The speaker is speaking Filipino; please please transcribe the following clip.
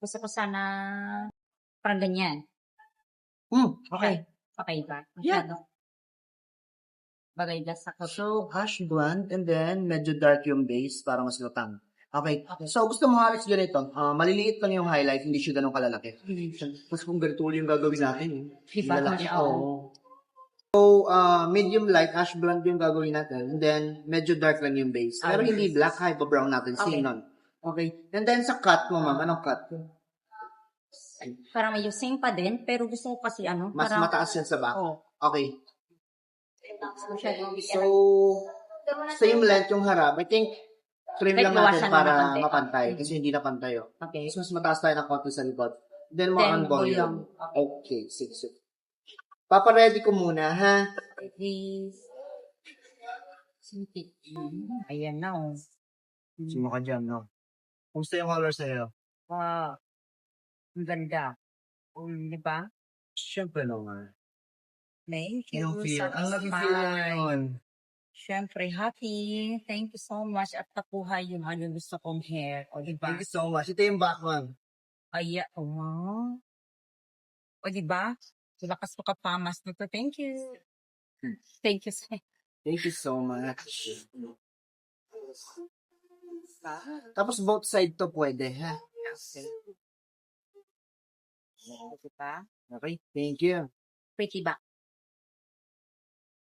Gusto ko sana parang ganyan. Okay. Okay ba? Yeah. Masyado. Bagay ba sa ko? So, hash blonde and then medyo dark yung base para mas lutang. Okay. So, gusto mo halos ganito. Maliliit lang yung highlight, hindi siya ganun kalalaki. Tapos kung ganito yung gagawin natin, Diba? lalaki. Oo. So, medium light, ash blonde yung gagawin natin. And then, medyo dark lang yung base. Pero hindi black, kahit pa brown natin. Okay. Same nun. Okay. And then, sa cut mo, ma'am, anong cut? Parang medyo same pa din, pero gusto ko kasi Mas parang, mataas yan sa back. Oo. Okay. masyadong So, same length yung harap. I think, trim Like, lang natin bawasan na para ng konti. mapantay. Kasi hindi na pantay. Okay. So, mas mataas tayo ng konti sa likod. Then, more Then, on volume. volume. Okay, sige. Papa-ready ko muna, ha? Please. Ayan na, oh. Sino ka dyan, no? Kumusta yung color sa'yo? Ang ganda. Di ba? Siyempre naman. Thank you. Yung feel. Ang lagi Satisfied. feel ngayon. Siyempre, happy. Thank you so much. At nakuha yung gusto kong hair. O, diba? Thank you so much. Ito yung back one. Ay, oh. O, diba? Lakas mo kapamas nito. Thank you. Thank you, sir. Thank you so much. Tapos both side to pwede, ha? Okay. Diba? Okay, thank you. Pretty back.